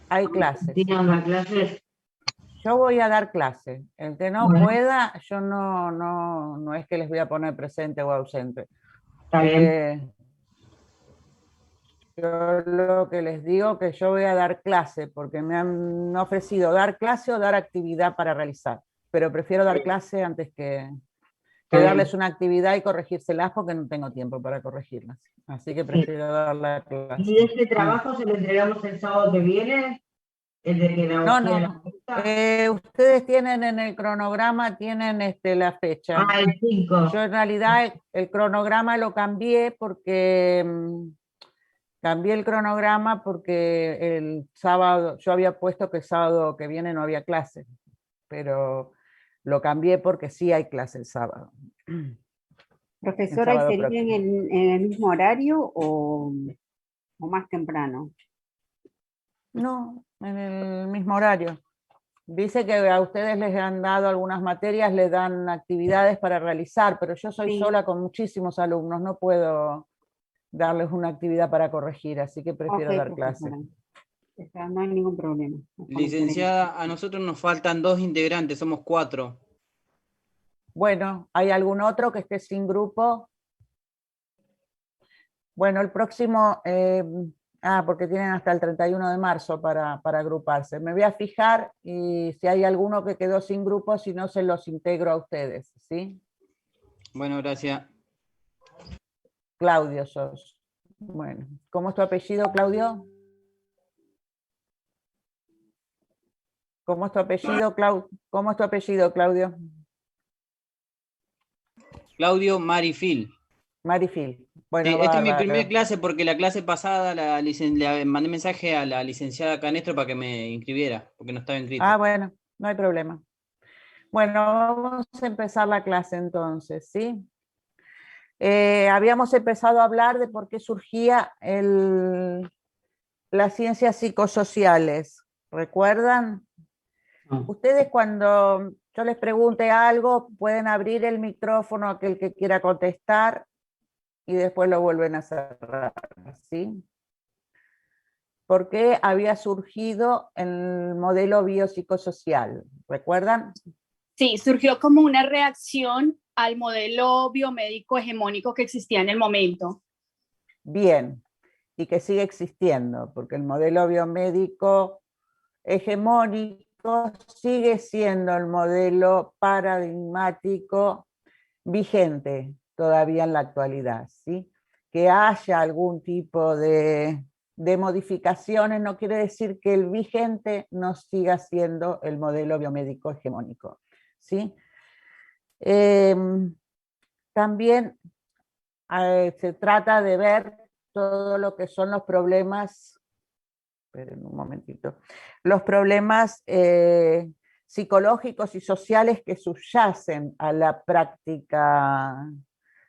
Hay clases. ¿Tienen las clases? Yo voy a dar clase. El que no Bueno, pueda, yo no es que les voy a poner presente o ausente. está bien. Eh, yo lo que les digo que yo voy a dar clase, porque me han ofrecido dar clase o dar actividad para realizar. Pero prefiero dar clase antes que Está darles bien. una actividad y corregírselas porque no tengo tiempo para corregirlas. Así que Sí. prefiero dar la ¿Y clase. este trabajo se lo entregamos el sábado que viene? ¿El de No, pedagogía de la no. conducta? Ustedes tienen en el cronograma, tienen la fecha. Ah, el Yo 5. en realidad el cronograma lo cambié porque cambié el cronograma porque el sábado, yo había puesto que el sábado que viene no había clase, pero lo cambié porque sí hay clase el sábado. El Profesora, ¿y sábado sería en próximo. en el mismo horario o más temprano? No, en el mismo horario. Dice que a ustedes les han dado algunas materias, les dan actividades para realizar, pero yo soy Sí, sola con muchísimos alumnos, no puedo darles una actividad para corregir, así que ok, prefiero dar clase. profesora. No hay ningún problema. Estamos en Licenciada, a nosotros nos faltan 2 integrantes, somos 4. Bueno, ¿hay algún otro que esté sin grupo? Bueno, el próximo, porque tienen hasta el 31 de marzo para agruparse. Me voy a fijar y si hay alguno que quedó sin grupo, si no se los integro a ustedes, ¿sí? Bueno, gracias. Claudio sos. Bueno, ¿cómo es tu apellido, Claudio? ¿Cómo es tu apellido, ¿Cómo es tu apellido, Claudio? Claudio Marifil. Marifil. Sí, Bueno, esta es mi primera bárbaro. clase porque la clase pasada le mandé mensaje a la licenciada Canestro para que me inscribiera, porque no estaba inscrito. Bueno, no hay problema. Bueno, vamos a empezar la clase entonces, ¿sí? Habíamos empezado a hablar de por qué surgía las ciencias psicosociales. ¿Recuerdan? Ustedes cuando yo les pregunte algo, pueden abrir el micrófono a aquel que quiera contestar y después lo vuelven a cerrar, ¿sí? ¿Por qué había surgido el modelo biopsicosocial? ¿Recuerdan? Sí, surgió como una reacción al modelo biomédico hegemónico que existía en el momento. Bien, y que sigue existiendo, porque el modelo biomédico hegemónico sigue siendo el modelo paradigmático vigente todavía en la actualidad, ¿sí? Que haya algún tipo de modificaciones no quiere decir que el vigente no siga siendo el modelo biomédico hegemónico, ¿sí? También se trata de ver todo lo que son los problemas, esperen un momentito, los problemas psicológicos y sociales que subyacen a la práctica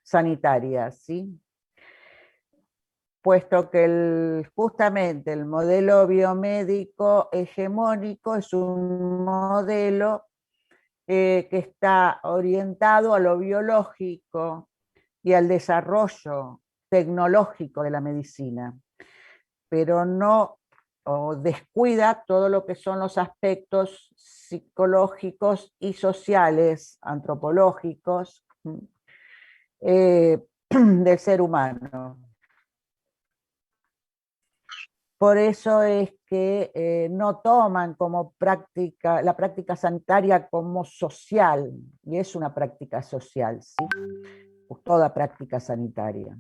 sanitaria, ¿sí? Puesto que justamente el modelo biomédico hegemónico es un modelo que está orientado a lo biológico y al desarrollo tecnológico de la medicina, pero no descuida todo lo que son los aspectos psicológicos y sociales, antropológicos, del ser humano. Por eso es que no toman como práctica, la práctica sanitaria como social, y es una práctica social, ¿sí? Toda práctica sanitaria.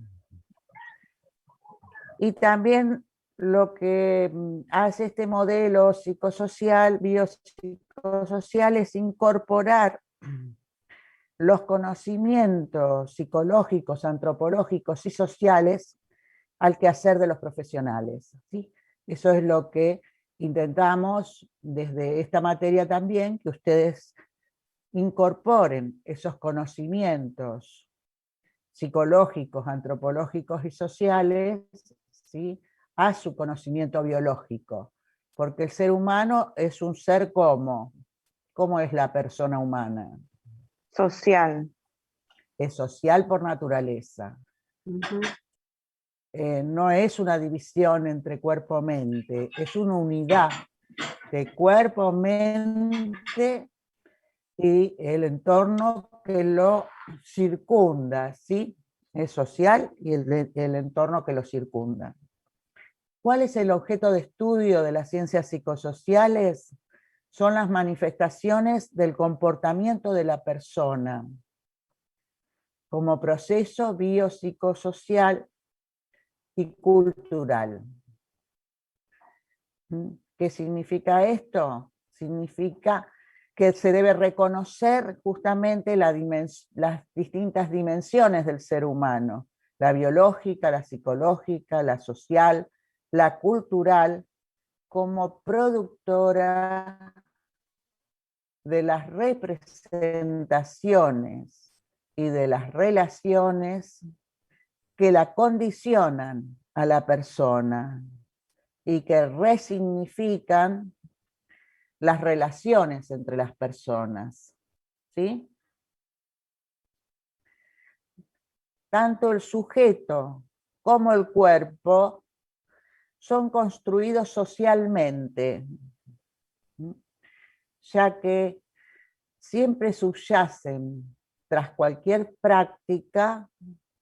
Y también lo que hace este modelo psicosocial, biopsicosocial, es incorporar los conocimientos psicológicos, antropológicos y sociales al quehacer de los profesionales, ¿sí? Eso es lo que intentamos desde esta materia también, que ustedes incorporen esos conocimientos psicológicos, antropológicos y sociales, ¿sí? A su conocimiento biológico, porque el ser humano es un ser ¿cómo es la persona humana? Social. Es social por naturaleza. Ujú. no es una división entre cuerpo-mente, es una unidad de cuerpo-mente y el entorno que lo circunda, ¿sí? Es social y el entorno que lo circunda. ¿Cuál es el objeto de estudio de las ciencias psicosociales? Son las manifestaciones del comportamiento de la persona como proceso biopsicosocial y cultural. ¿Qué significa esto? Significa que se debe reconocer justamente las distintas dimensiones del ser humano, la biológica, la psicológica, la social, la cultural, como productora de las representaciones y de las relaciones que la condicionan a la persona y que resignifican las relaciones entre las personas, ¿sí? Tanto el sujeto como el cuerpo son construidos socialmente, ya que siempre subyacen tras cualquier práctica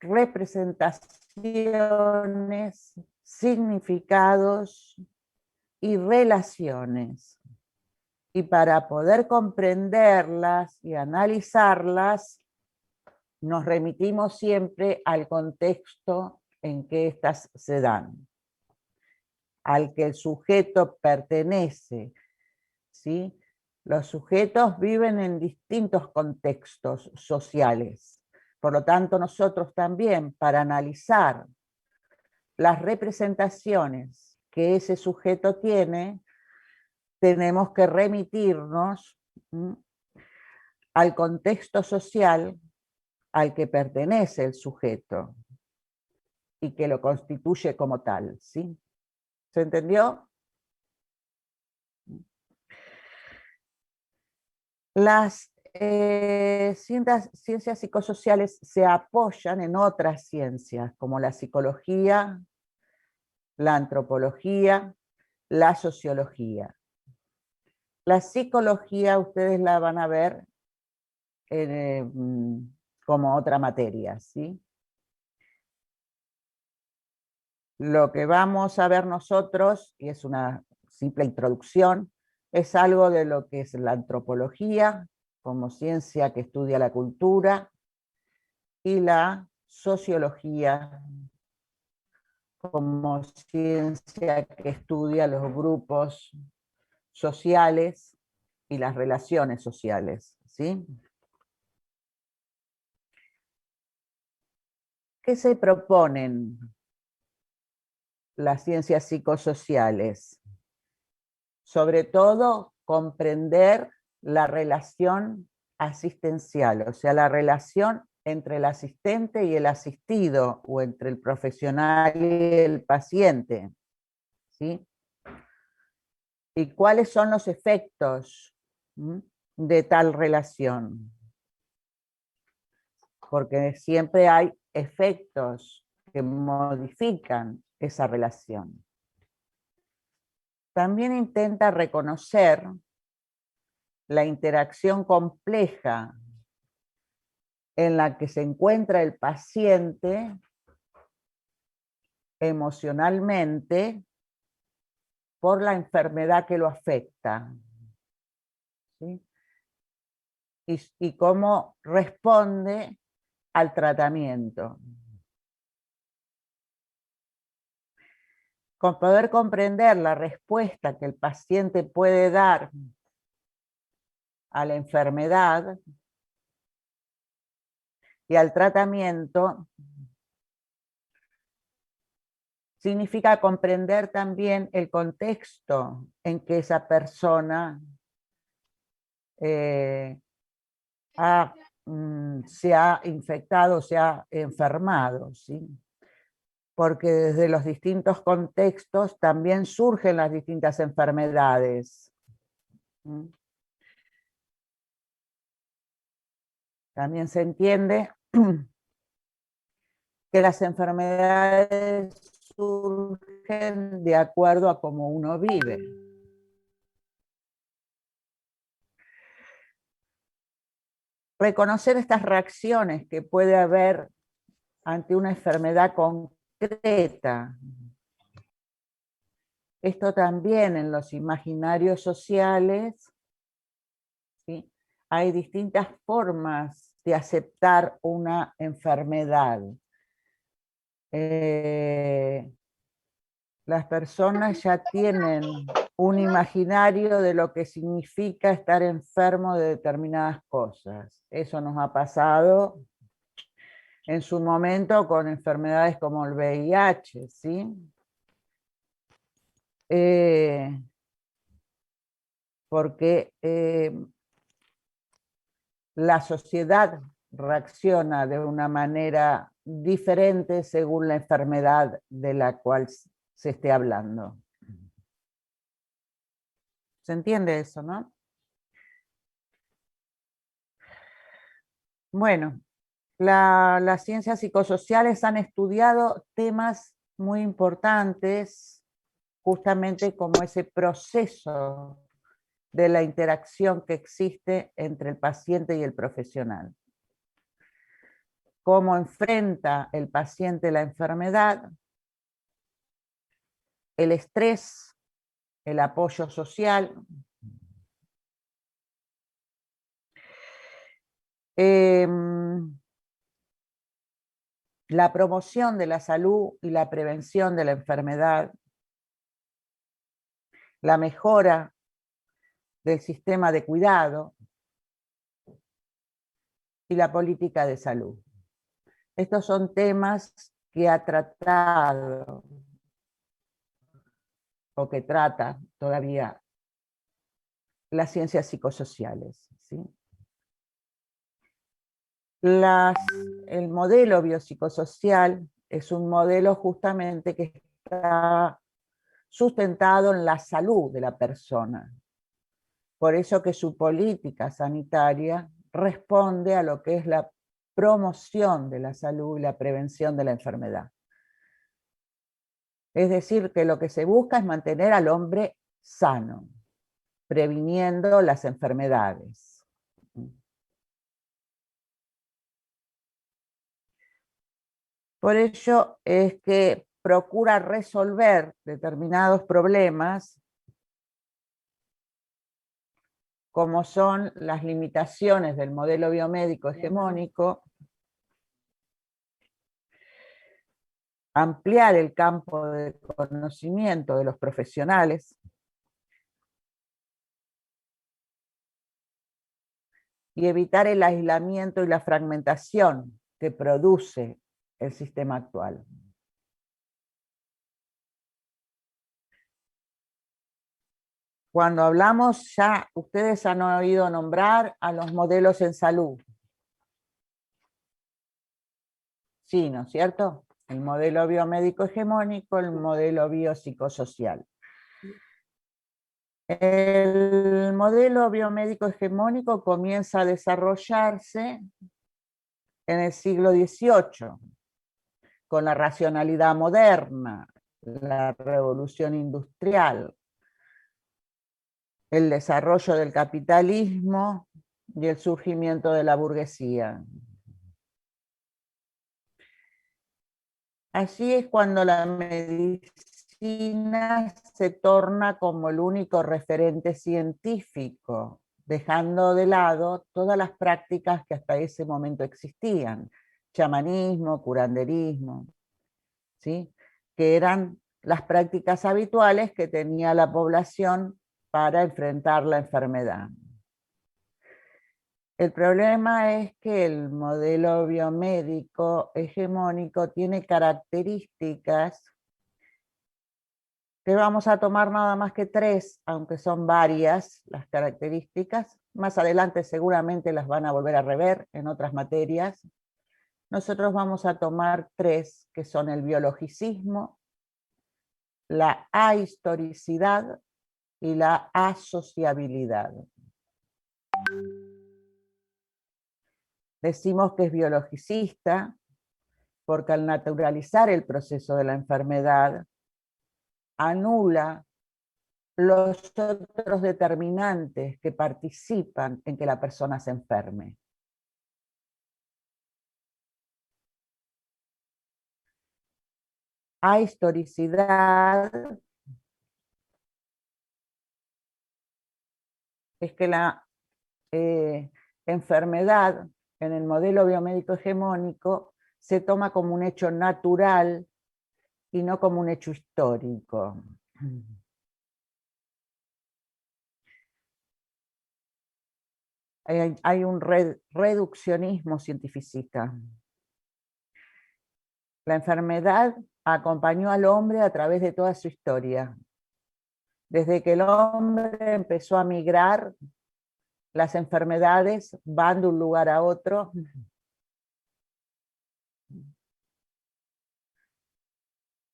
representaciones, significados y relaciones. Y para poder comprenderlas y analizarlas, nos remitimos siempre al contexto en que éstas se dan, al que el sujeto pertenece, ¿sí? Los sujetos viven en distintos contextos sociales. Por lo tanto, nosotros también, para analizar las representaciones que ese sujeto tiene, tenemos que remitirnos al contexto social al que pertenece el sujeto y que lo constituye como tal, ¿sí? ¿Se entendió? Las ciencias psicosociales se apoyan en otras ciencias, como la psicología, la antropología, la sociología. La psicología ustedes la van a ver como otra materia, ¿sí? Lo que vamos a ver nosotros, y es una simple introducción, es algo de lo que es la antropología, como ciencia que estudia la cultura, y la sociología, como ciencia que estudia los grupos sociales y las relaciones sociales, ¿sí? ¿Qué se proponen las ciencias psicosociales? Sobre todo, comprender la relación asistencial, o sea, la relación entre el asistente y el asistido, o entre el profesional y el paciente, ¿sí? ¿Y cuáles son los efectos de tal relación? Porque siempre hay efectos que modifican esa relación. También intenta reconocer la interacción compleja en la que se encuentra el paciente emocionalmente por la enfermedad que lo afecta, ¿sí? Y cómo responde al tratamiento. Con poder comprender la respuesta que el paciente puede dar a la enfermedad y al tratamiento, significa comprender también el contexto en que esa persona se ha infectado, se ha enfermado, ¿sí? Porque desde los distintos contextos también surgen las distintas enfermedades. También se entiende que las enfermedades surgen de acuerdo a cómo uno vive. Reconocer estas reacciones que puede haber ante una enfermedad concreta. Esto también en los imaginarios sociales, ¿sí? Hay distintas formas de aceptar una enfermedad. Las personas ya tienen un imaginario de lo que significa estar enfermo de determinadas cosas. Eso nos ha pasado en su momento con enfermedades como el VIH, ¿sí? Porque la sociedad reacciona de una manera diferente según la enfermedad de la cual se esté hablando. ¿Se entiende eso, no? Bueno, las ciencias psicosociales han estudiado temas muy importantes, justamente como ese proceso de la interacción que existe entre el paciente y el profesional. Cómo enfrenta el paciente la enfermedad, el estrés, el apoyo social. La promoción de la salud y la prevención de la enfermedad, la mejora del sistema de cuidado y la política de salud. Estos son temas que ha tratado o que trata todavía las ciencias psicosociales, ¿sí? El modelo biopsicosocial es un modelo justamente que está sustentado en la salud de la persona. Por eso que su política sanitaria responde a lo que es la promoción de la salud y la prevención de la enfermedad. Es decir, que lo que se busca es mantener al hombre sano, previniendo las enfermedades. Por ello es que procura resolver determinados problemas, como son las limitaciones del modelo biomédico hegemónico, ampliar el campo de conocimiento de los profesionales y evitar el aislamiento y la fragmentación que produce el sistema actual. Cuando hablamos, ya ustedes han oído nombrar a los modelos en salud. Sí, ¿no es cierto? El modelo biomédico hegemónico, el modelo biopsicosocial. El modelo biomédico hegemónico comienza a desarrollarse en el siglo XVIII, con la racionalidad moderna, la revolución industrial, el desarrollo del capitalismo y el surgimiento de la burguesía. Así es cuando la medicina se torna como el único referente científico, dejando de lado todas las prácticas que hasta ese momento existían, chamanismo, curanderismo, ¿sí? Que eran las prácticas habituales que tenía la población para enfrentar la enfermedad. El problema es que el modelo biomédico hegemónico tiene características que vamos a tomar nada más que 3, aunque son varias las características. Más adelante seguramente las van a volver a rever en otras materias. Nosotros vamos a tomar 3, que son el biologicismo, la ahistoricidad y la asociabilidad. Decimos que es biologicista porque al naturalizar el proceso de la enfermedad, anula los otros determinantes que participan en que la persona se enferme. Ahistoricidad es que la enfermedad en el modelo biomédico hegemónico se toma como un hecho natural y no como un hecho histórico. Hay un reduccionismo cientificista. La enfermedad acompañó al hombre a través de toda su historia. Desde que el hombre empezó a migrar, las enfermedades van de un lugar a otro.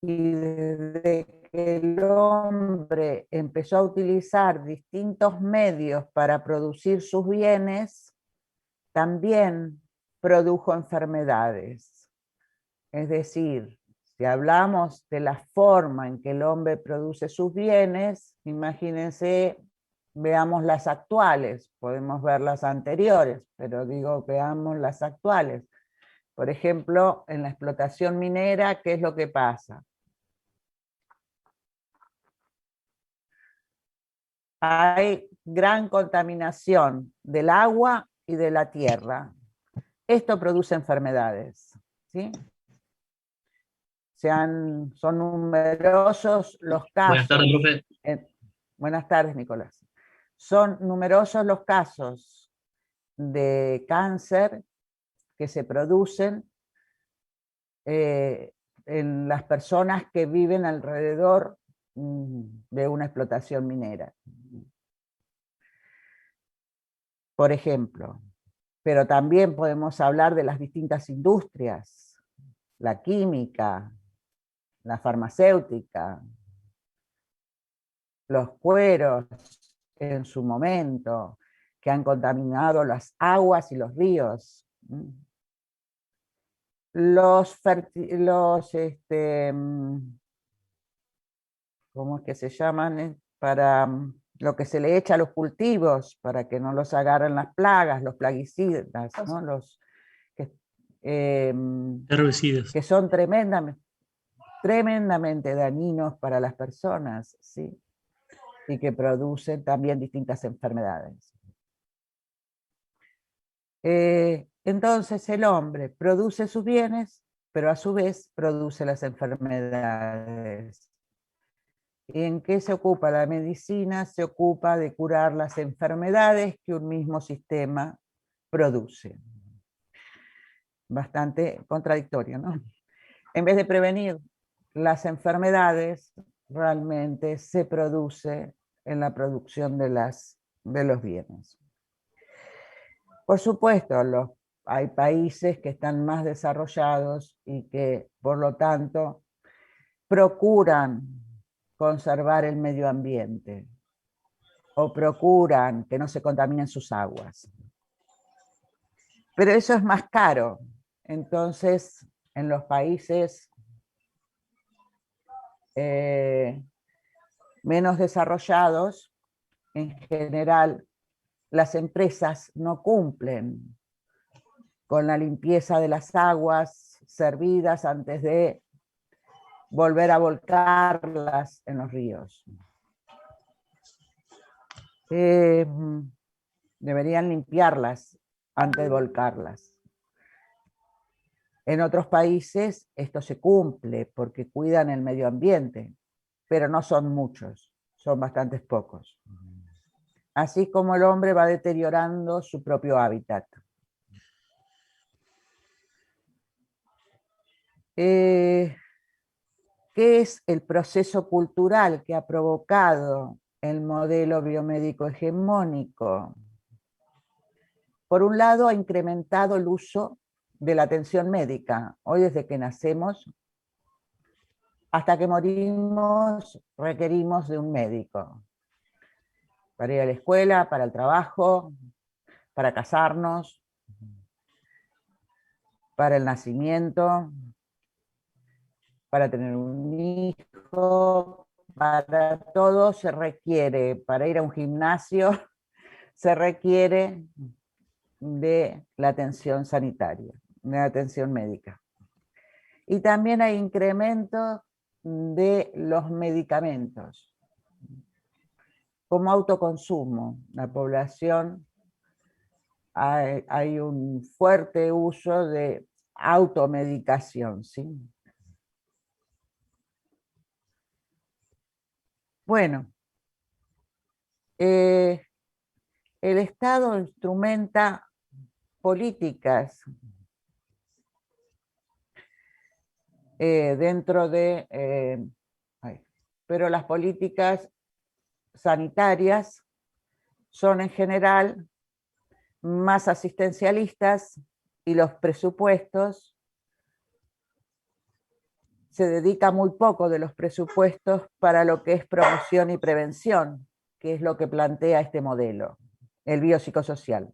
Y desde que el hombre empezó a utilizar distintos medios para producir sus bienes, también produjo enfermedades. Es decir, si hablamos de la forma en que el hombre produce sus bienes, imagínense, veamos las actuales, podemos ver las anteriores, pero digo, veamos las actuales. Por ejemplo, en la explotación minera, ¿qué es lo que pasa? Hay gran contaminación del agua y de la tierra. Esto produce enfermedades, ¿sí? Son numerosos los casos. Buenas tardes, profe. Buenas tardes, Nicolás. Son numerosos los casos de cáncer que se producen en las personas que viven alrededor de una explotación minera. Por ejemplo, pero también podemos hablar de las distintas industrias, la química, la farmacéutica, los cueros en su momento, que han contaminado las aguas y los ríos. ¿Cómo es que se llaman? Para lo que se le echa a los cultivos, para que no los agarren las plagas, los plaguicidas, ¿no? Herbicidas. Que son tremendamente dañinos para las personas, ¿sí? Y que producen también distintas enfermedades. Entonces el hombre produce sus bienes, pero a su vez produce las enfermedades. ¿Y en qué se ocupa la medicina? Se ocupa de curar las enfermedades que un mismo sistema produce. Bastante contradictorio, ¿no? En vez de prevenir las enfermedades, realmente se produce en la producción de los bienes. Por supuesto, hay países que están más desarrollados y que, por lo tanto, procuran conservar el medio ambiente o procuran que no se contaminen sus aguas. Pero eso es más caro. Entonces, en los países menos desarrollados, en general, las empresas no cumplen con la limpieza de las aguas servidas antes de volver a volcarlas en los ríos. Deberían limpiarlas antes de volcarlas. En otros países esto se cumple porque cuidan el medio ambiente, pero no son muchos, son bastantes pocos. Así como el hombre va deteriorando su propio hábitat. ¿Qué es el proceso cultural que ha provocado el modelo biomédico hegemónico? Por un lado, ha incrementado el uso de la atención médica. Hoy, desde que nacemos hasta que morimos, requerimos de un médico. Para ir a la escuela, para el trabajo, para casarnos, para el nacimiento, para tener un hijo, para todo se requiere, para ir a un gimnasio, se requiere de la atención sanitaria, de la atención médica. Y también hay incremento de los medicamentos, como autoconsumo. La población, hay un fuerte uso de automedicación, ¿sí? Bueno, el Estado instrumenta políticas dentro de, pero las políticas sanitarias son en general más asistencialistas y los presupuestos, se dedica muy poco de los presupuestos para lo que es promoción y prevención, que es lo que plantea este modelo, el biopsicosocial.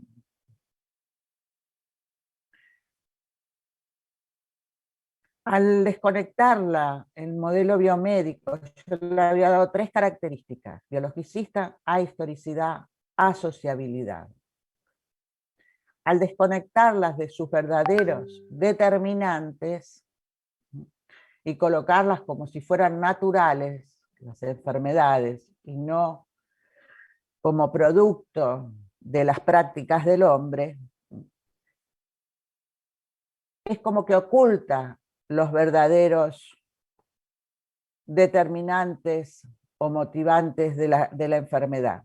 Al desconectarla, el modelo biomédico, yo le había dado 3 características: biologicista, ahistoricidad, asociabilidad. Al desconectarlas de sus verdaderos determinantes y colocarlas como si fueran naturales, las enfermedades, y no como producto de las prácticas del hombre, es como que oculta los verdaderos determinantes o motivantes de la enfermedad.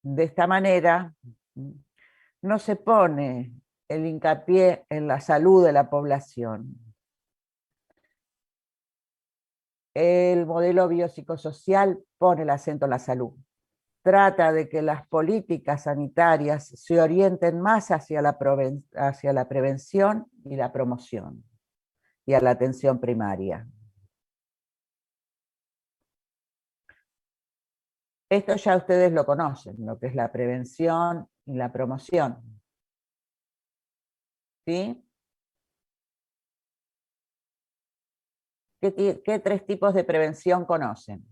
De esta manera, no se pone el hincapié en la salud de la población. El modelo biopsicosocial pone el acento en la salud. Trata de que las políticas sanitarias se orienten más hacia la prevención y la promoción, y a la atención primaria. Esto ya ustedes lo conocen, lo que es la prevención y la promoción. ¿Sí? ¿Qué 3 tipos de prevención conocen?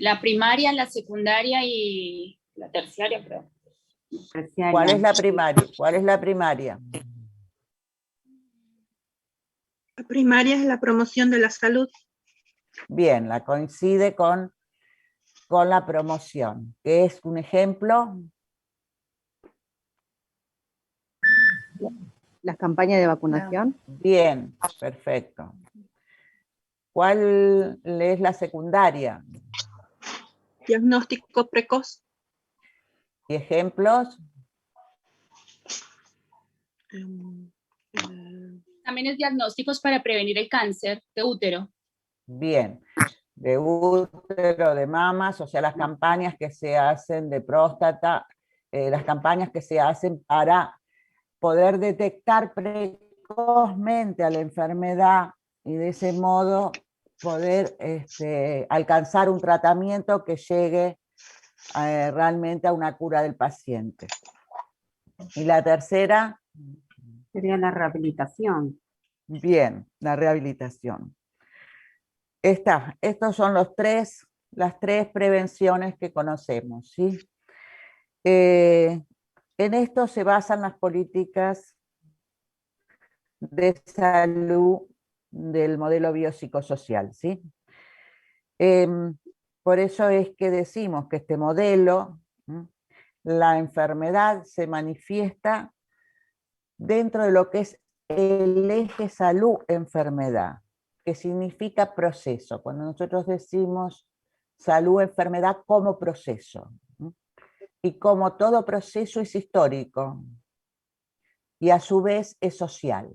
La primaria, la secundaria y la terciaria, creo. Terciaria. ¿Cuál es la primaria? ¿Cuál es la primaria? La primaria es la promoción de la salud. Bien, la coincide con la promoción, que es un ejemplo. Las campañas de vacunación. Bien, perfecto. ¿Cuál es la secundaria? Diagnóstico precoz. ¿Y ejemplos? También es diagnósticos para prevenir el cáncer de útero. Bien, de útero, de mamas, o sea, las campañas que se hacen de próstata, las campañas que se hacen para poder detectar precozmente a la enfermedad y de ese modo poder alcanzar un tratamiento que llegue realmente a una cura del paciente. Y la tercera, Sería la rehabilitación. bien, la rehabilitación. Estos son las 3 prevenciones que conocemos, ¿sí? En esto se basan las políticas de salud del modelo biopsicosocial, ¿sí? Por eso es que decimos que este modelo, la enfermedad se manifiesta dentro de lo que es el eje salud-enfermedad, que significa proceso. Cuando nosotros decimos salud-enfermedad como proceso, y como todo proceso es histórico, y a su vez es social.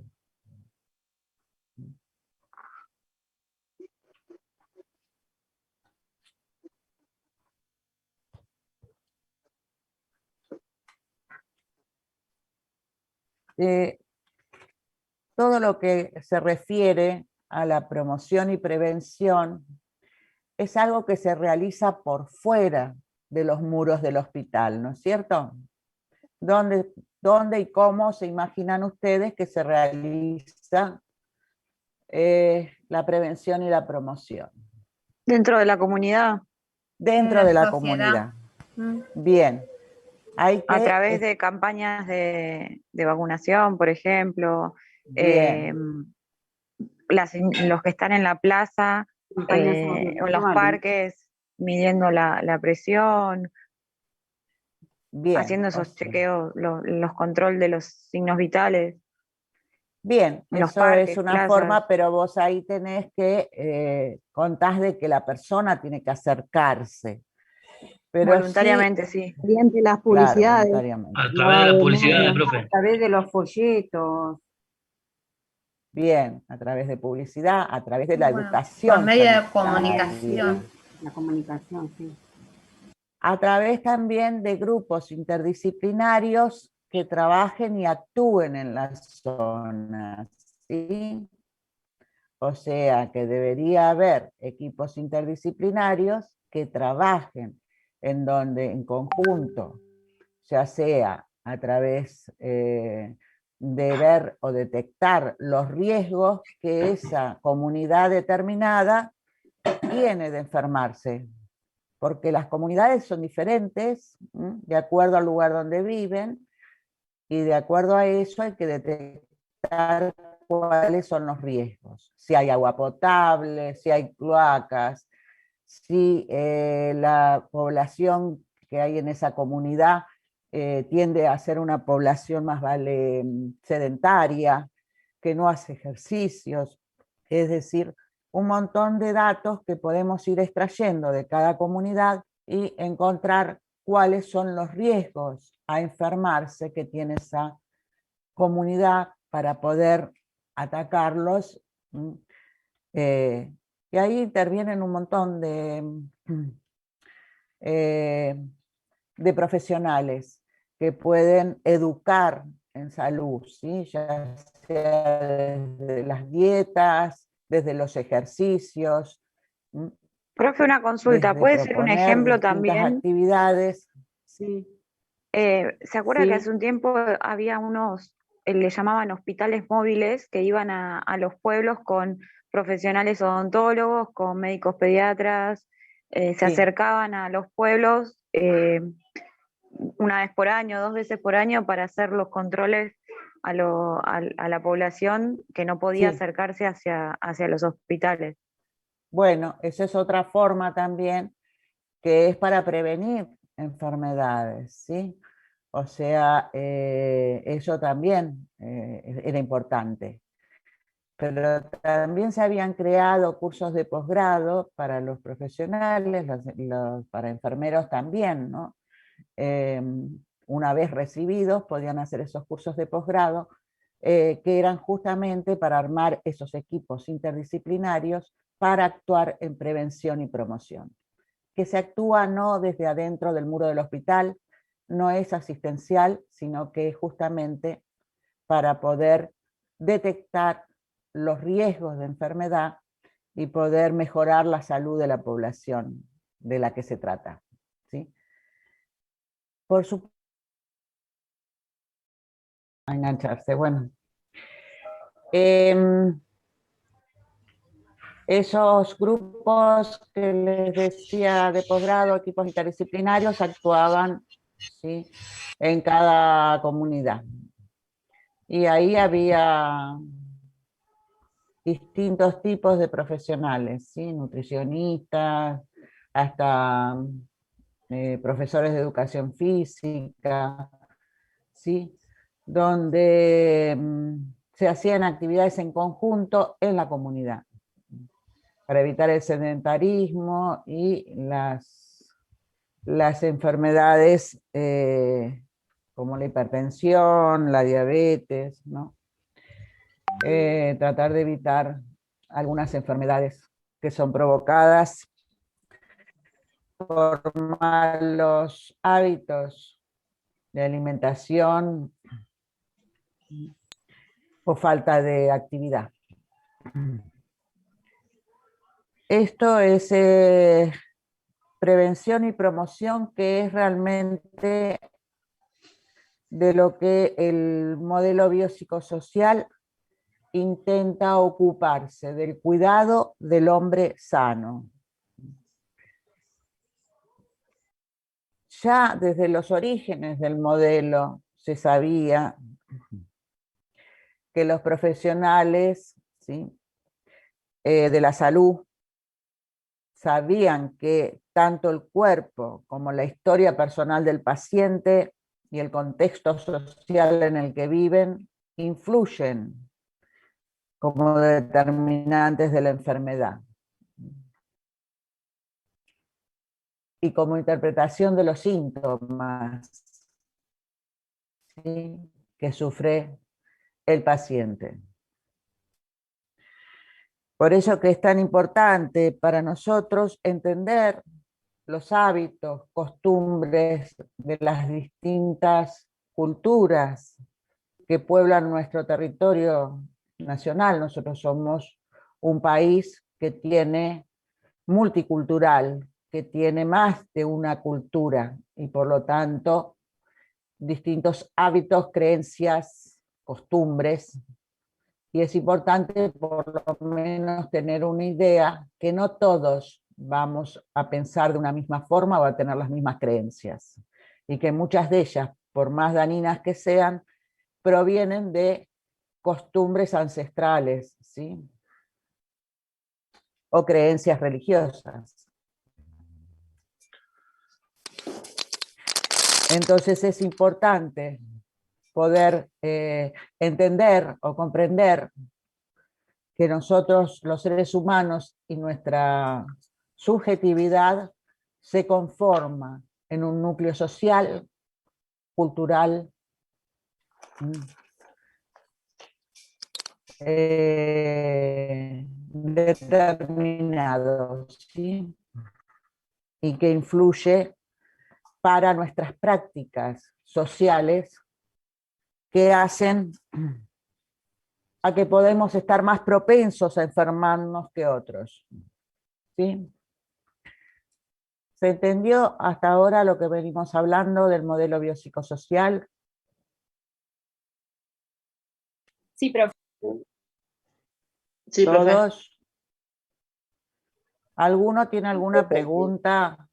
Todo lo que se refiere a la promoción y prevención es algo que se realiza por fuera de los muros del hospital, ¿no es cierto? ¿Dónde dónde y cómo se imaginan ustedes que se realiza la prevención y la promoción. Dentro de la comunidad, Dentro En la de la sociedad. comunidad. Bien. Hay que, a través de campañas de vacunación, por ejemplo, bien. Los que están en la plaza Campañas o en los audiovisuales. parques midiendo la presión, Bien, haciendo o esos sea, chequeos, los control de los signos vitales. bien, En los eso parques, es una plazas. forma, pero vos ahí tenés que contás de que la persona tiene que acercarse. Pero Voluntariamente, sí. Mediante las Claro, publicidades. voluntariamente. A través de la publicidad, profe. A través de los folletos. Bien, a través de publicidad, a través de la Bueno, educación. por medio de sanitaria. comunicación. La comunicación, sí. A través también de grupos interdisciplinarios que trabajen y actúen en las zonas, ¿sí? O sea, que debería haber equipos interdisciplinarios que trabajen en donde en conjunto, ya sea a través de ver o detectar los riesgos que esa comunidad determinada tiene de enfermarse, porque las comunidades son diferentes, de acuerdo al lugar donde viven, y de acuerdo a eso hay que detectar cuáles son los riesgos. Si hay agua potable, si hay cloacas, si la población que hay en esa comunidad tiende a ser una población más sedentaria, que no hace ejercicios, es decir, un montón de datos que podemos ir extrayendo de cada comunidad y encontrar cuáles son los riesgos a enfermarse que tiene esa comunidad para poder atacarlos. Y ahí intervienen un montón de profesionales que pueden educar en salud, ¿sí? Ya sea desde las dietas, desde los ejercicios. Profe, una consulta, ¿puede ser un ejemplo también? Actividades. Sí. ¿Se acuerda Sí. que hace un tiempo había unos, le llamaban hospitales móviles, que iban a los pueblos con profesionales odontólogos, con médicos pediatras, se Sí. acercaban a los pueblos una vez por año, 2 veces por año, para hacer los controles a la población que no podía Sí. acercarse hacia los hospitales? Bueno, esa es otra forma también, que es para prevenir enfermedades, ¿sí? O sea, eso también era importante. Pero también se habían creado cursos de posgrado para los profesionales, para enfermeros también, ¿no? Una vez recibidos podían hacer esos cursos de posgrado, que eran justamente para armar esos equipos interdisciplinarios para actuar en prevención y promoción. Que se actúa no desde adentro del muro del hospital, no es asistencial, sino que es justamente para poder detectar los riesgos de enfermedad y poder mejorar la salud de la población de la que se trata, ¿sí? Por supuesto, engancharse, bueno. Esos grupos que les decía de posgrado, equipos interdisciplinarios, actuaban, ¿sí?, en cada comunidad. Y ahí había distintos tipos de profesionales, ¿sí?, nutricionistas, hasta profesores de educación física, ¿sí?, donde se hacían actividades en conjunto en la comunidad, para evitar el sedentarismo y las enfermedades como la hipertensión, la diabetes, ¿no? Tratar de evitar algunas enfermedades que son provocadas por malos hábitos de alimentación o falta de actividad. Esto es prevención y promoción, que es realmente de lo que el modelo biopsicosocial intenta ocuparse, del cuidado del hombre sano. Ya desde los orígenes del modelo se sabía que los profesionales, ¿sí?, de la salud sabían que tanto el cuerpo como la historia personal del paciente y el contexto social en el que viven influyen como determinantes de la enfermedad y como interpretación de los síntomas, ¿sí?, que sufre el paciente. Por eso que es tan importante para nosotros entender los hábitos, costumbres de las distintas culturas que pueblan nuestro territorio nacional. Nosotros somos un país que tiene multicultural, que tiene más de una cultura y por lo tanto distintos hábitos, creencias, costumbres, y es importante por lo menos tener una idea que no todos vamos a pensar de una misma forma o a tener las mismas creencias, y que muchas de ellas, por más dañinas que sean, provienen de costumbres ancestrales, ¿sí?, o creencias religiosas. Entonces es importante poder entender o comprender que nosotros, los seres humanos, y nuestra subjetividad se conforma en un núcleo social, cultural, determinado, ¿sí?, y que influye para nuestras prácticas sociales que hacen a que podemos estar más propensos a enfermarnos que otros, ¿sí? ¿Se entendió hasta ahora lo que venimos hablando del modelo biopsicosocial? Sí, profe. Sí, profe. ¿Todos? ¿Alguno tiene alguna pregunta?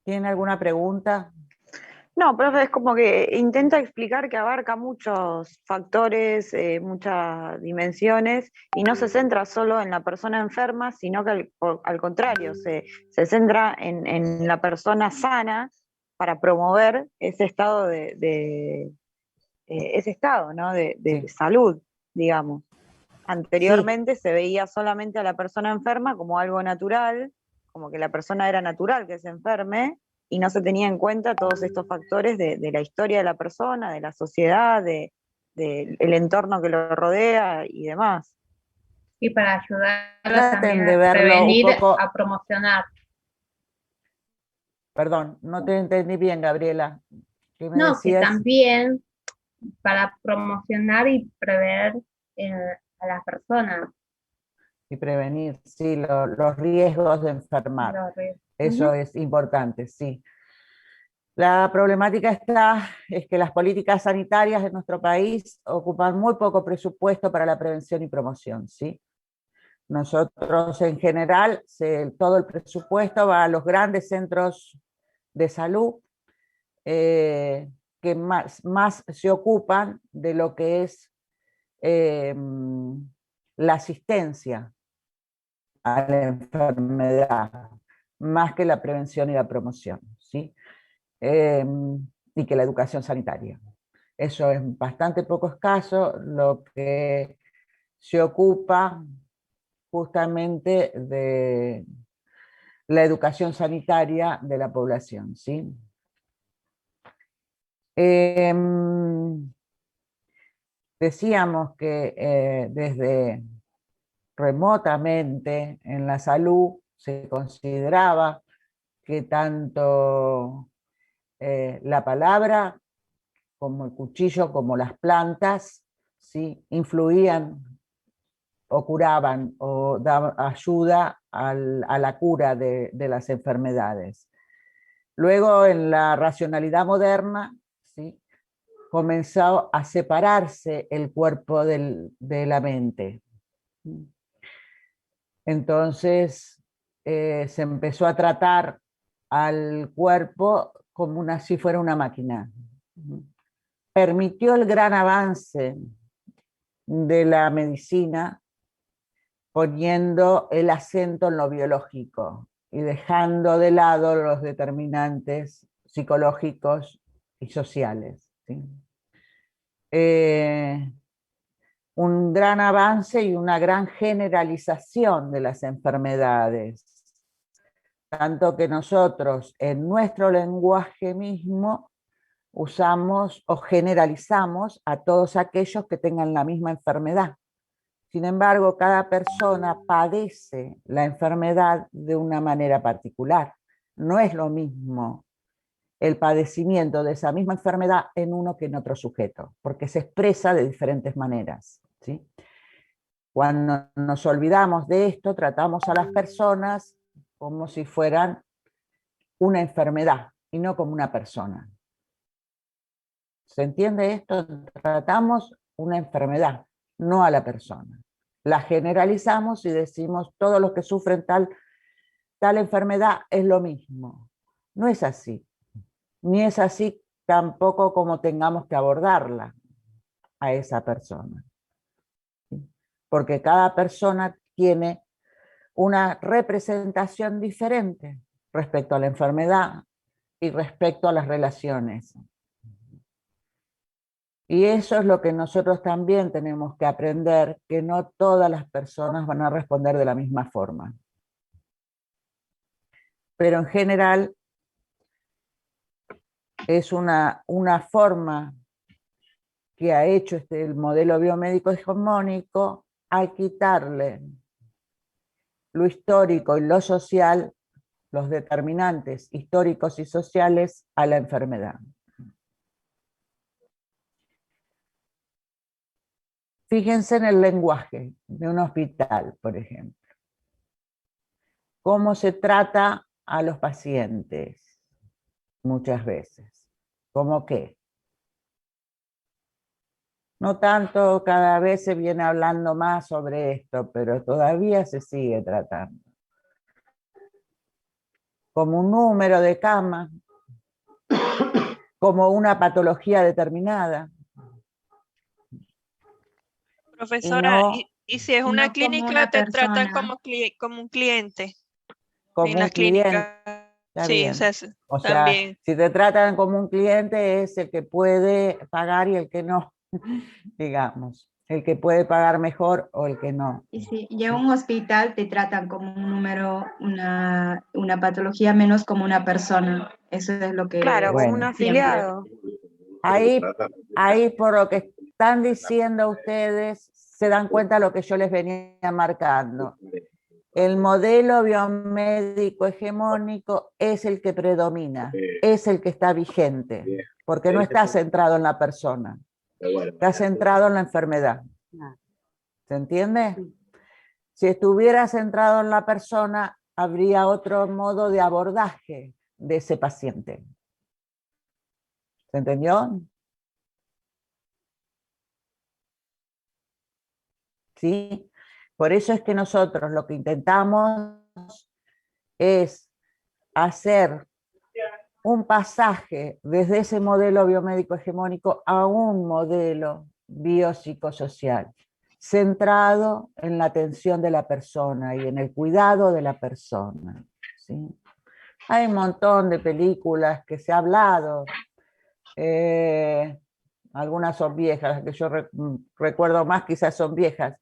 ¿Tiene alguna pregunta? No, profe, es como que intenta explicar que abarca muchos factores, muchas dimensiones, y no se centra solo en la persona enferma, sino que al contrario, se centra en la persona sana para promover ese estado ese estado, ¿no?, de Sí. salud, digamos. Sí. Anteriormente se veía solamente a la persona enferma como algo natural, como que la persona era natural que se enferme, y no se tenía en cuenta todos estos factores de la historia de la persona, de la sociedad, el entorno que lo rodea y demás. Y para ayudarlos Traten también de a verlo un prevenir, poco. a promocionar. Perdón, no te entendí bien, Gabriela. ¿Qué me No, que decías? también para promocionar y prever a las personas. Y prevenir, sí, los riesgos de enfermar. Los riesgos. Eso es importante, sí. La problemática es que las políticas sanitarias de nuestro país ocupan muy poco presupuesto para la prevención y promoción, ¿sí? Nosotros en general, todo el presupuesto va a los grandes centros de salud que más se ocupan de lo que es la asistencia a la enfermedad, más que la prevención y la promoción, ¿sí? Y que la educación sanitaria. Eso es bastante poco escaso, lo que se ocupa justamente de la educación sanitaria de la población, ¿sí? Decíamos que desde remotamente en la salud se consideraba que tanto la palabra como el cuchillo, como las plantas, ¿sí?, influían o curaban o daban ayuda a la cura de las enfermedades. Luego, en la racionalidad moderna, ¿sí?, comenzó a separarse el cuerpo de la mente. Entonces, se empezó a tratar al cuerpo como si fuera una máquina. Permitió el gran avance de la medicina, poniendo el acento en lo biológico y dejando de lado los determinantes psicológicos y sociales, ¿sí? Un gran avance y una gran generalización de las enfermedades, tanto que nosotros en nuestro lenguaje mismo usamos o generalizamos a todos aquellos que tengan la misma enfermedad. Sin embargo, cada persona padece la enfermedad de una manera particular. No es lo mismo el padecimiento de esa misma enfermedad en uno que en otro sujeto, porque se expresa de diferentes maneras, ¿sí? Cuando nos olvidamos de esto, tratamos a las personas como si fueran una enfermedad y no como una persona. ¿Se entiende esto? Tratamos una enfermedad, no a la persona. La generalizamos y decimos todos los que sufren tal enfermedad es lo mismo. No es así. Ni es así tampoco como tengamos que abordarla a esa persona. Porque cada persona tiene una representación diferente respecto a la enfermedad y respecto a las relaciones. Y eso es lo que nosotros también tenemos que aprender, que no todas las personas van a responder de la misma forma. Pero en general es una forma que ha hecho el modelo biomédico hegemónico al quitarle lo histórico y lo social, los determinantes históricos y sociales a la enfermedad. Fíjense en el lenguaje de un hospital, por ejemplo. Cómo se trata a los pacientes muchas veces. ¿Cómo qué? No tanto, cada vez se viene hablando más sobre esto, pero todavía se sigue tratando. Como un número de cama, como una patología determinada. Profesora, no- y si es no una como clínica, una te tratan persona. como un cliente como en las un cliente, clínicas. está Sí, bien. o sea, O sea, también. si te tratan como un cliente es el que puede pagar y el que no, digamos. El que puede pagar mejor o el que no. Y si ya un hospital te tratan como un número, una patología menos como una persona. Eso es lo que Claro, como un Bueno, siempre. afiliado. ahí por lo que están diciendo ustedes, se dan cuenta de lo que yo les venía marcando. El modelo biomédico hegemónico es el que predomina, es el que está vigente, porque no está centrado en la persona, está centrado en la enfermedad. ¿Se entiende? Si estuviera centrado en la persona, habría otro modo de abordaje de ese paciente. ¿Se entendió? ¿Sí? Por eso es que nosotros lo que intentamos es hacer un pasaje desde ese modelo biomédico hegemónico a un modelo biopsicosocial, centrado en la atención de la persona y en el cuidado de la persona, ¿sí? Hay un montón de películas que se ha hablado, algunas son viejas, las que yo recuerdo más quizás son viejas.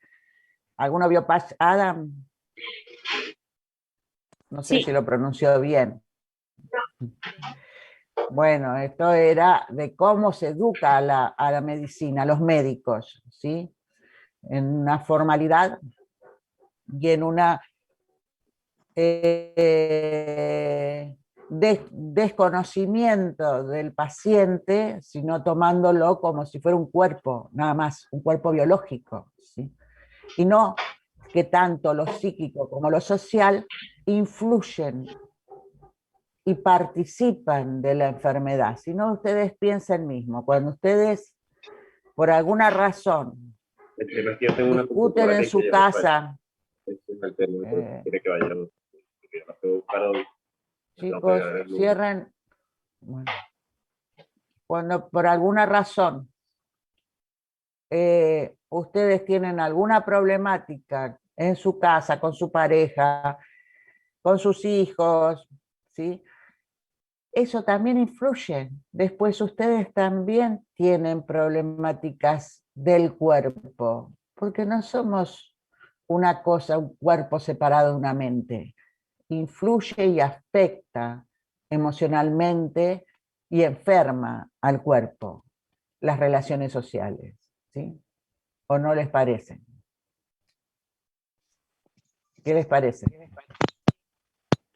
¿Alguno vio Patch Adam? No sé Sí. si lo pronunció bien. Bueno, esto era de cómo se educa a la medicina, a los médicos, ¿sí? En una formalidad y en una desconocimiento del paciente, sino tomándolo como si fuera un cuerpo, nada más, un cuerpo biológico, ¿sí? Y no que tanto lo psíquico como lo social influyen y participan de la enfermedad, sino ustedes piensen mismo, cuando ustedes por alguna razón discuten en su casa, chicos, cierren, bueno, cuando por alguna razón ustedes tienen alguna problemática en su casa, con su pareja, con sus hijos, ¿sí? Eso también influye. Después ustedes también tienen problemáticas del cuerpo, porque no somos una cosa, un cuerpo separado de una mente. Influye y afecta emocionalmente y enferma al cuerpo las relaciones sociales, ¿sí? ¿O no les parece? ¿Qué les parece?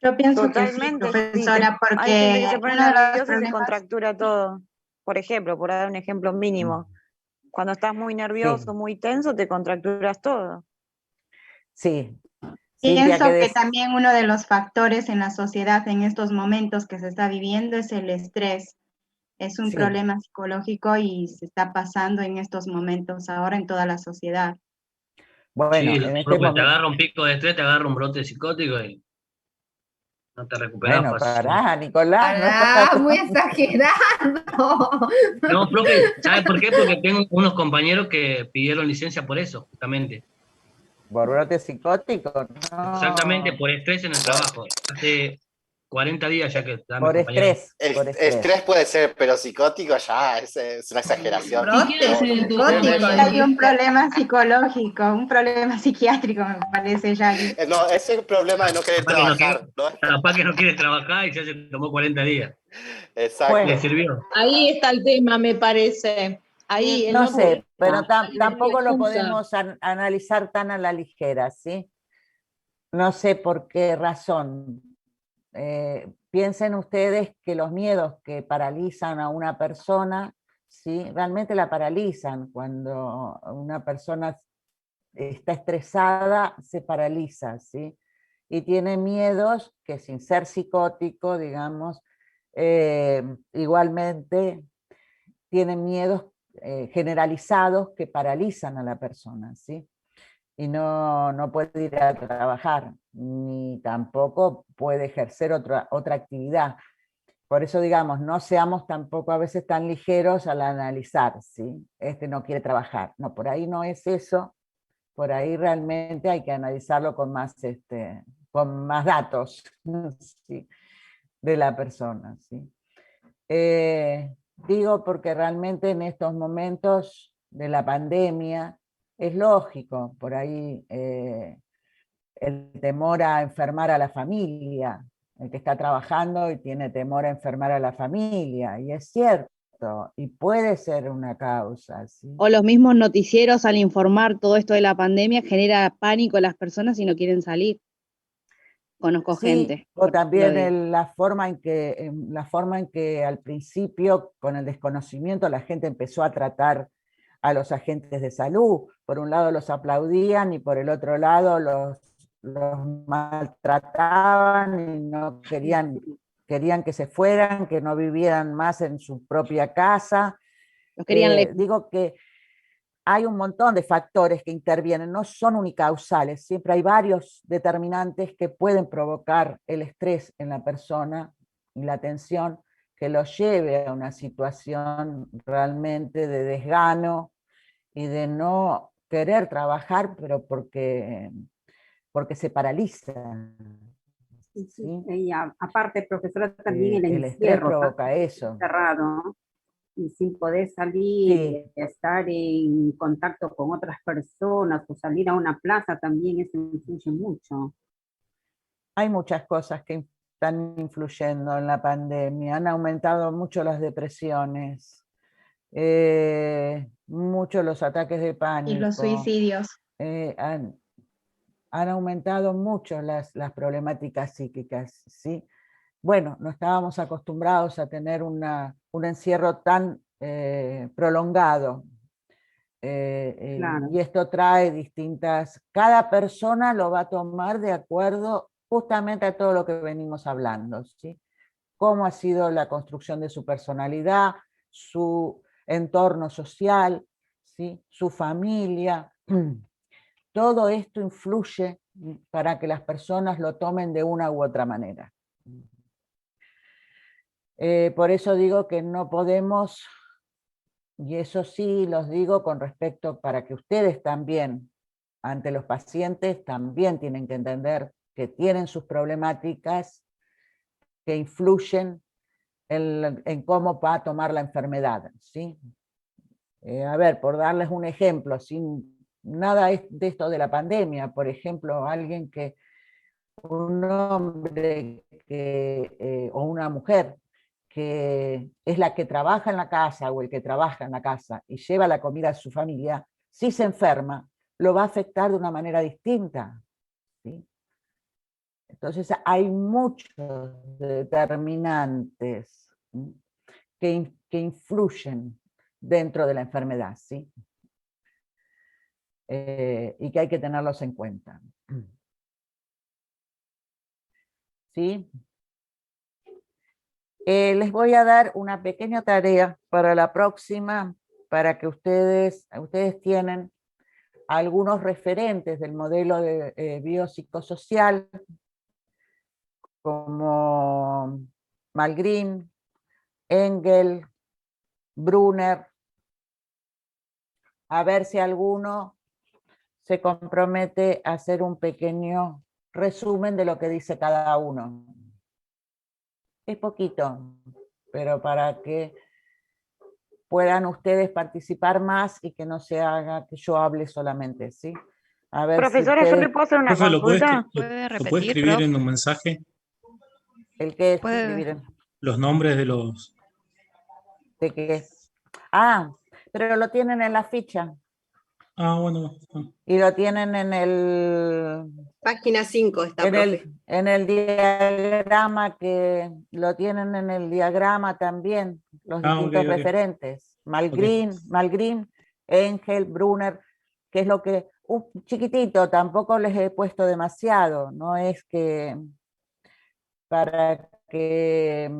Yo pienso que sí, Totalmente, sí, profesora, hay gente que porque se pone uno de los nerviosa y se problemas, contractura todo. Por ejemplo, por dar un ejemplo mínimo, cuando estás muy nervioso, Sí. muy tenso, te contracturas todo. Sí. Cintia, pienso ¿qué que decís? también uno de los factores en la sociedad en estos momentos que se está viviendo es el estrés. Es un Sí. problema psicológico y se está pasando en estos momentos ahora en toda la sociedad. Bueno, Sí, en este profe, te momento. agarra un pico de estrés, te agarra un brote psicótico y no te recuperás Bueno, fácil. pará, Nicolás, no es para Pará, muy tanto. exagerado. No, profe, ¿sabe por qué? Porque tengo unos compañeros que pidieron licencia por eso, justamente. ¿Por brote psicótico? Exactamente, No. por estrés en el trabajo. Hace 40 días ya que está mi Por compañero. estrés, por estrés. Estrés puede ser, pero psicótico ya es una exageración. Brote psicótico. Hay un problema psicológico, un problema psiquiátrico, me parece, ya. No, ese es el problema de no querer Capaz que no trabajar, ¿no? Capaz que no quieres trabajar y ya se tomó 40 días. Exacto. Le sirvió. Ahí está el tema, me parece. Ahí No no sé, pero tampoco lo excusa. podemos analizar tan a la ligera, ¿sí? No sé por qué razón. Piensen ustedes que los miedos que paralizan a una persona, ¿sí? Realmente la paralizan. Cuando una persona está estresada, se paraliza, ¿sí? Y tiene miedos que sin ser psicótico, digamos, igualmente tienen miedos generalizados que paralizan a la persona, ¿sí? Y no puede ir a trabajar, ni tampoco puede ejercer otra actividad. Por eso, digamos, no seamos tampoco a veces tan ligeros al analizar, ¿sí? Este no quiere trabajar. No, por ahí no es eso, por ahí realmente hay que analizarlo con más datos, ¿sí? De la persona, ¿sí? Digo porque realmente en estos momentos de la pandemia es lógico, por ahí el temor a enfermar a la familia, el que está trabajando y tiene temor a enfermar a la familia, y es cierto, y puede ser una causa, ¿sí? O los mismos noticieros al informar todo esto de la pandemia genera pánico en las personas y no quieren salir. Conozco Sí, gente. o por lo también digo. la forma en que al principio, con el desconocimiento, la gente empezó a tratar a los agentes de salud. Por un lado los aplaudían y por el otro lado los maltrataban y no querían que se fueran, que no vivieran más en su propia casa. Los querían lejos. Digo que hay un montón de factores que intervienen, no son unicausales, siempre hay varios determinantes que pueden provocar el estrés en la persona y la tensión que los lleve a una situación realmente de desgano y de no querer trabajar, pero porque se paraliza. ¿Sí? Y aparte, profesora, también el estrés provoca eso. Cerrado, y sin poder salir, estar en contacto con otras personas o salir a una plaza también, eso influye mucho. Hay muchas cosas que están influyendo en la pandemia. Han aumentado mucho las depresiones, mucho los ataques de pánico. Y los suicidios. Han aumentado mucho las problemáticas psíquicas, ¿sí? Bueno, no estábamos acostumbrados a tener un encierro tan prolongado. Claro. Y esto trae cada persona lo va a tomar de acuerdo justamente a todo lo que venimos hablando, ¿sí? cómo ha sido la construcción de su personalidad, su entorno social, ¿sí? Su familia. Todo esto influye para que las personas lo tomen de una u otra manera. Por eso digo que no podemos, y eso sí los digo con respecto para que ustedes también, ante los pacientes, también tienen que entender que tienen sus problemáticas que influyen en cómo va a tomar la enfermedad, ¿sí? A ver, por darles un ejemplo, sin nada de esto de la pandemia, por ejemplo, un hombre o una mujer que es la que trabaja en la casa o el que trabaja en la casa y lleva la comida a su familia, si se enferma, lo va a afectar de una manera distinta, ¿sí? Entonces hay muchos determinantes, ¿sí? que influyen dentro de la enfermedad, ¿sí? Y que hay que tenerlos en cuenta. ¿Sí? Les voy a dar una pequeña tarea para la próxima, para que ustedes tienen algunos referentes del modelo de biopsicosocial, como Malgrin, Engel, Brunner, a ver si alguno se compromete a hacer un pequeño resumen de lo que dice cada uno. Es poquito, pero para que puedan ustedes participar más y que no se haga que yo hable solamente, ¿sí? A ver Profesora, si ¿yo ustedes... le puedo hacer una Profe, consulta? ¿lo puede escribir en un mensaje? ¿El qué escribir? Los nombres de los... ¿De qué? Ah, pero lo tienen en la ficha. Ah, bueno. Y lo tienen en el... Página 5 está, profe. En el diagrama que... Lo tienen en el diagrama también, los distintos referentes. Malgrin, Engel, Brunner, que es lo que... chiquitito, tampoco les he puesto demasiado, no es que... para que...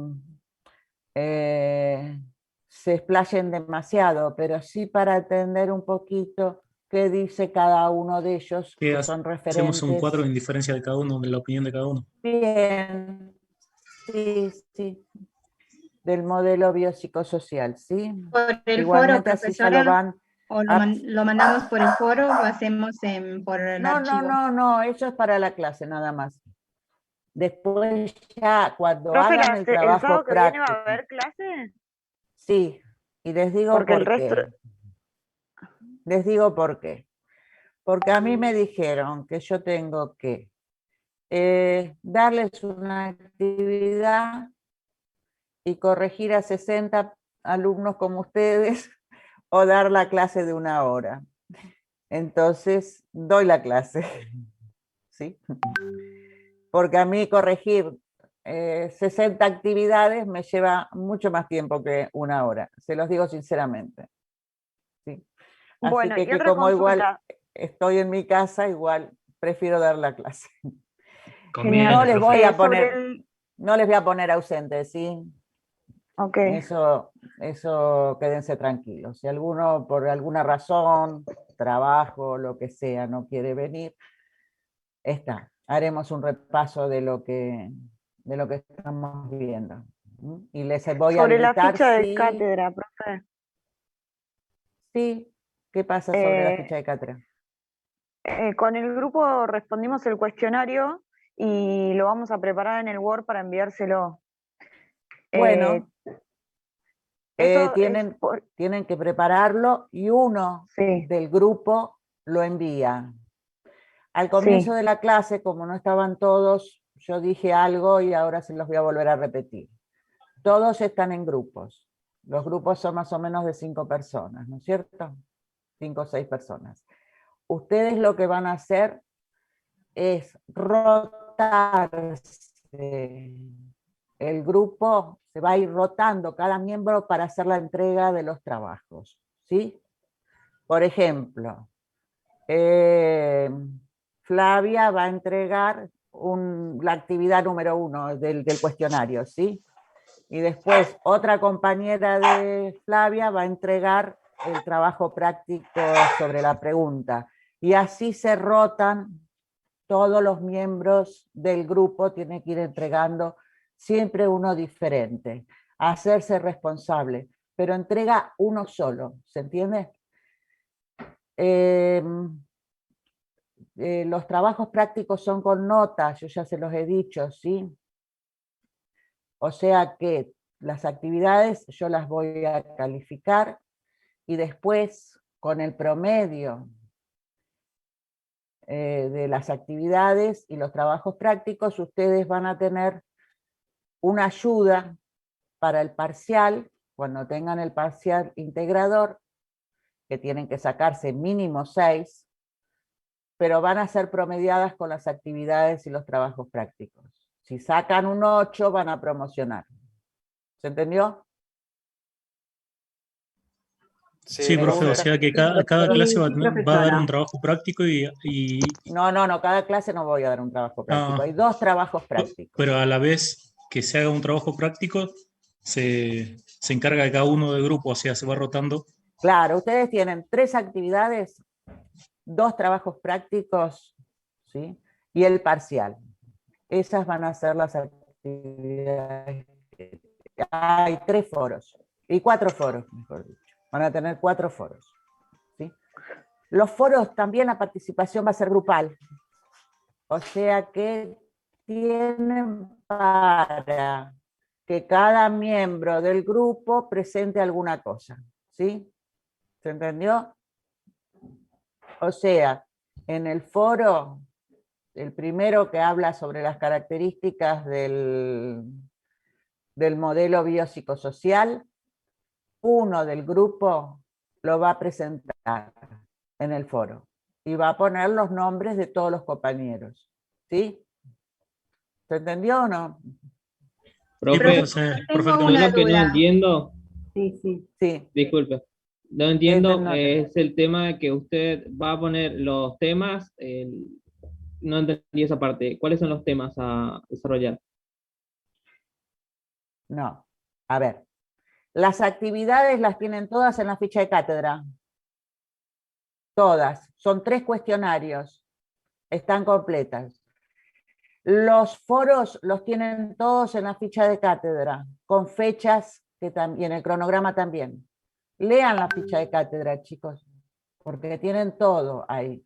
se explayen demasiado, pero sí para entender un poquito qué dice cada uno de ellos, que son referentes. Hacemos un cuadro en diferencia de cada uno, de la opinión de cada uno. Bien, sí, del modelo biopsicosocial, ¿sí? Por el Igualmente foro, así ya lo van... o lo mandamos por el foro o lo hacemos por el archivo. No, eso es para la clase nada más. Después ya cuando Profe, hagan el ¿el trabajo sábado que viene va a práctico... haber clase? Sí, y les digo Porque el por resto... qué. Les digo por qué. Porque a mí me dijeron que yo tengo que darles una actividad y corregir a 60 alumnos como ustedes o dar la clase de 1 hora. Entonces, doy la clase. ¿Sí? Porque a mí corregir 60 actividades me lleva mucho más tiempo que 1 hora. Se los digo sinceramente. ¿Sí? Así Bueno, y que otra como consulta. igual estoy en mi casa, igual prefiero dar la clase. Conviene, No les voy a sobre poner, no les voy a poner ausentes, ¿sí? Ok. Eso quédense tranquilos. Si alguno por alguna razón, trabajo, lo que sea, no quiere venir, haremos un repaso de lo que estamos viendo. Y les voy a Sobre la habilitar, ficha de sí, cátedra, profe. sí. ¿Qué pasa sobre la ficha de cátedra? Con el grupo respondimos el cuestionario y lo vamos a preparar en el Word para enviárselo. Bueno, eso tienen que prepararlo y uno del grupo lo envía. Al comienzo de la clase, como no estaban todos, yo dije algo y ahora se los voy a volver a repetir. Todos están en grupos. Los grupos son más o menos de 5 personas, ¿no es cierto? 5 o 6 personas. Ustedes lo que van a hacer es rotarse. El grupo se va a ir rotando cada miembro para hacer la entrega de los trabajos, ¿sí? Por ejemplo, Flavia va a entregar la actividad número 1 del cuestionario, ¿sí? Y después otra compañera de Flavia va a entregar el trabajo práctico sobre la pregunta. Y así se rotan todos los miembros del grupo, tienen que ir entregando siempre uno diferente, hacerse responsable, pero entrega uno solo, ¿se entiende? Los trabajos prácticos son con notas, yo ya se los he dicho, ¿sí? O sea que las actividades yo las voy a calificar y después con el promedio de las actividades y los trabajos prácticos ustedes van a tener una ayuda para el parcial, cuando tengan el parcial integrador, que tienen que sacarse mínimo 6, pero van a ser promediadas con las actividades y los trabajos prácticos. Si sacan un 8, van a promocionar. ¿Se entendió? Sí, profe, o sea que cada clase va a dar un trabajo práctico y... No, cada clase no voy a dar un trabajo práctico. Hay 2 trabajos prácticos. Pero a la vez que se haga un trabajo práctico, se encarga de cada uno del grupo, o sea, se va rotando. Claro, ustedes tienen 3 actividades, 2 trabajos prácticos, ¿sí? Y el parcial. Esas van a ser las actividades. Hay 3 foros, y 4 foros, mejor dicho. Van a tener 4 foros, ¿sí? Los foros también, la participación va a ser grupal. O sea que tienen para que cada miembro del grupo presente alguna cosa, ¿sí? ¿Se entendió? O sea, en el foro, el primero que habla sobre las características del modelo biopsicosocial, uno del grupo lo va a presentar en el foro y va a poner los nombres de todos los compañeros, ¿sí? ¿Se entendió o no? Profe, tengo yo una lo que no duda. entiendo, Sí. disculpe, no entiendo es el tema de que usted va a poner los temas, no entendí esa parte. ¿Cuáles son los temas a desarrollar? No, a ver. Las actividades las tienen todas en la ficha de cátedra. Todas. Son 3 cuestionarios. Están completas. Los foros los tienen todos en la ficha de cátedra, con fechas que también, el cronograma también. Lean la ficha de cátedra, chicos, porque tienen todo ahí.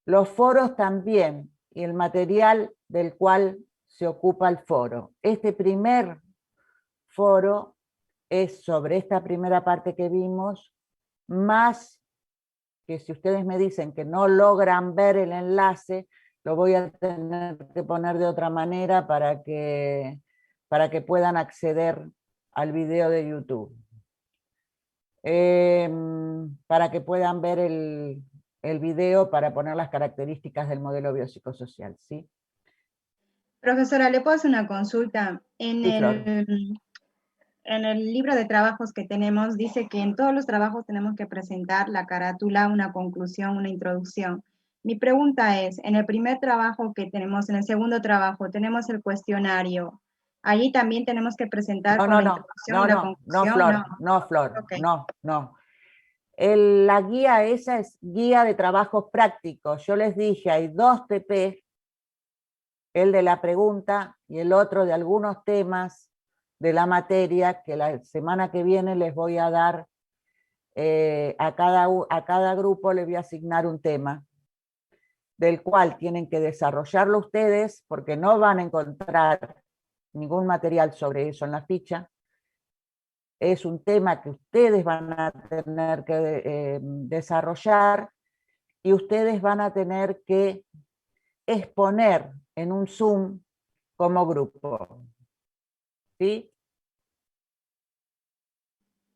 Los foros también, y el material del cual se ocupa el foro. Este primer foro es sobre esta primera parte que vimos, más que si ustedes me dicen que no logran ver el enlace, lo voy a tener que poner de otra manera para que puedan acceder al video de YouTube. Para que puedan ver el video para poner las características del modelo biopsicosocial, ¿sí? Profesora, ¿le puedo hacer una consulta? Sí, Flor. En el libro de trabajos que tenemos, dice que en todos los trabajos tenemos que presentar la carátula, una conclusión, una introducción. Mi pregunta es, en el primer trabajo que tenemos, en el segundo trabajo, tenemos el cuestionario. ¿Allí también tenemos que presentar con la introducción y la conclusión? Flor, Okay. no. La guía esa es guía de trabajos prácticos. Yo les dije, hay 2 TP, el de la pregunta y el otro de algunos temas de la materia que la semana que viene les voy a dar, a cada grupo les voy a asignar un tema, del cual tienen que desarrollarlo ustedes, porque no van a encontrar ningún material sobre eso en la ficha. Es un tema que ustedes van a tener que desarrollar y ustedes van a tener que exponer en un Zoom como grupo. ¿Sí?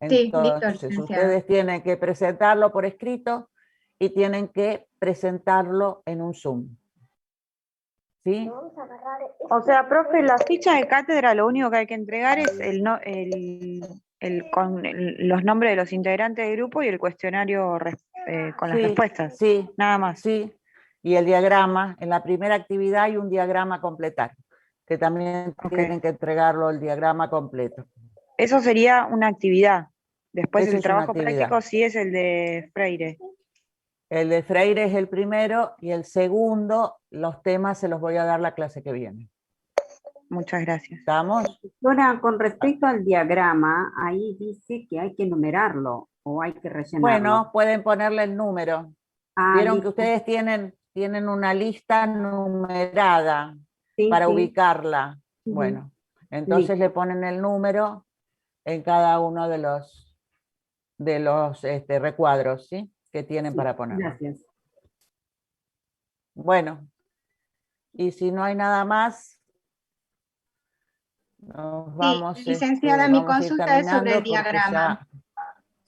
Entonces, ustedes tienen que presentarlo por escrito y tienen que presentarlo en un Zoom. ¿Sí? O sea, profe, la ficha de cátedra lo único que hay que entregar es los nombres de los integrantes del grupo y el cuestionario con las respuestas. Sí, nada más. Sí, y el diagrama. En la primera actividad hay un diagrama a completar. que también tienen que entregarlo el diagrama completo. Eso sería una actividad. Después Eso el es una trabajo actividad. práctico sí es el de Freire. El de Freire es el primero y el segundo, los temas se los voy a dar la clase que viene. Muchas gracias. ¿Estamos? Ahora, con respecto al diagrama, ahí dice que hay que numerarlo o hay que rellenarlo. Bueno, pueden ponerle el número. Vieron listo. que ustedes tienen una lista numerada Sí, para sí. ubicarla. Ujú. Bueno, entonces Listo. le ponen el número en cada uno de los recuadros, ¿sí? Que tienen para poner. Gracias. Bueno, y si no hay nada más, nos vamos. Licenciada, mi vamos a ir consulta es sobre el terminando porque diagrama.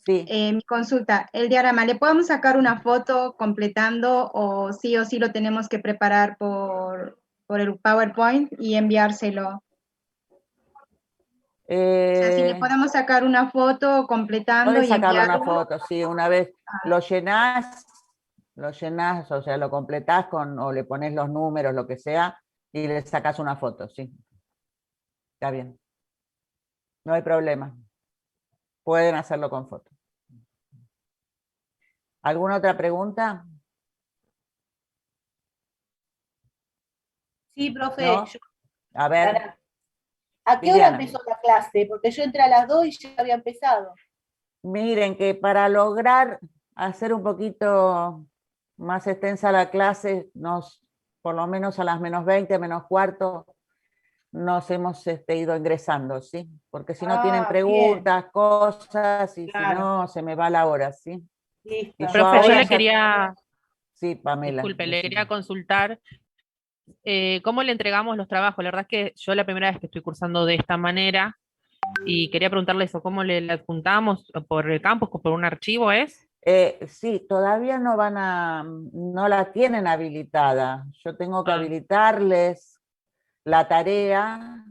Sí. Mi consulta, el diagrama, ¿le podemos sacar una foto completando o sí lo tenemos que preparar por el PowerPoint y enviárselo? O sea, si le podemos sacar una foto completando Podés y sacarle una enviarlo. foto, sí, una vez lo llenás, o sea, lo completás o le pones los números, lo que sea, y le sacás una foto, sí. Está bien. No hay problema. Pueden hacerlo con foto. ¿Alguna otra pregunta? Sí, profe. ¿No? A ver. ¿A qué Viviana. hora empezó la clase? Porque yo entré a las 2 y ya había empezado. Miren que para lograr hacer un poquito más extensa la clase, por lo menos a las -20, -15, nos hemos ido ingresando, ¿sí? Porque si no tienen preguntas, cosas, y Claro. si no, se me va la hora, ¿sí? Listo. Y yo Profe, yo ahora le ya- quería, Sí, Pamela. disculpe, le decime. quería consultar cómo le entregamos los trabajos. La verdad es que yo la primera vez que estoy cursando de esta manera y quería preguntarle eso, ¿cómo le adjuntamos por el campus, por un archivo es? Sí, todavía no la tienen habilitada. Yo tengo que habilitarles la tarea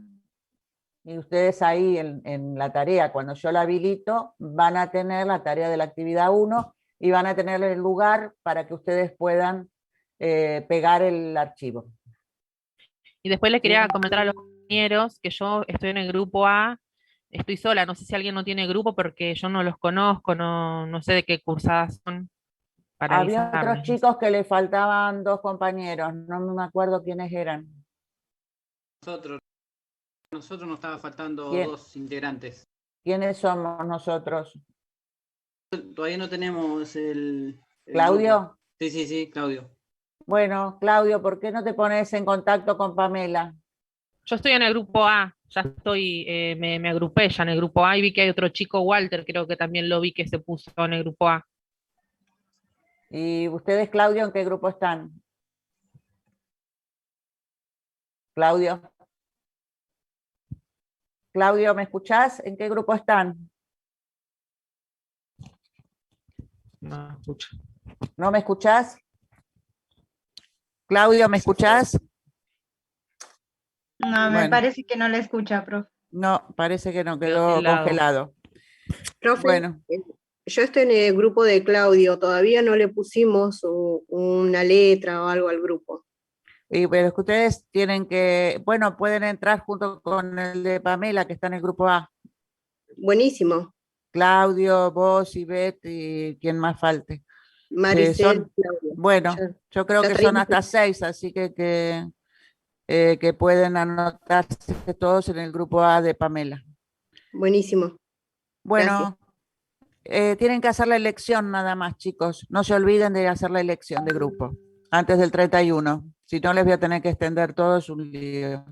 y ustedes ahí en la tarea, cuando yo la habilito, van a tener la tarea de la actividad 1 y van a tener el lugar para que ustedes puedan pegar el archivo. Y después le quería comentar a los compañeros que yo estoy en el grupo A, estoy sola, no sé si alguien no tiene grupo porque yo no los conozco, no sé de qué cursadas son para Había otros avisarles. chicos que le faltaban 2 compañeros, no me acuerdo quiénes eran. Nosotros nos estaba faltando ¿Quién? 2 integrantes. ¿Quiénes somos nosotros? Todavía no tenemos el ¿Claudio? grupo. Sí, Claudio. Bueno, Claudio, ¿por qué no te pones en contacto con Pamela? Yo estoy en el grupo A, ya estoy, me agrupé ya en el grupo A y vi que hay otro chico, Walter, creo que también lo vi que se puso en el grupo A. ¿Y ustedes, Claudio, en qué grupo están? Claudio. Claudio, ¿me escuchás? ¿En qué grupo están? No escucho. ¿No me escuchás? Claudio, ¿me escuchás? No, me Bueno. parece que no la escucha, profe. No, parece que no, Quedó quedó helado. congelado. Profe, Bueno. Yo estoy en el grupo de Claudio, todavía no le pusimos una letra o algo al grupo. Pero es que ustedes tienen que, bueno, pueden entrar junto con el de Pamela, que está en el grupo A. Buenísimo. Claudio, vos, Ivette y quien más falte. Maricel, Claudio. Bueno, yo creo ya que son estaríamos- hasta 6, así que pueden anotarse todos en el grupo A de Pamela. Buenísimo. Bueno, tienen que hacer la elección nada más, chicos. No se olviden de hacer la elección de grupo antes del 31. Si no, les voy a tener que extender todo, es un lío.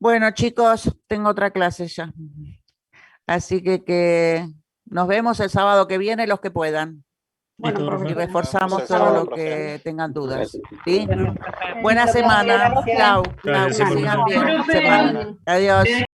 Bueno, chicos, tengo otra clase ya. Así que nos vemos el sábado que viene, los que puedan. Bueno, profe. Y reforzamos el todo sábado, lo profe. que tengan dudas. Gracias. ¿Sí? Gracias, profe. Buena semana. Gracias. Chao. Gracias, Que sigan bien. Buena Semana. semana. Adiós.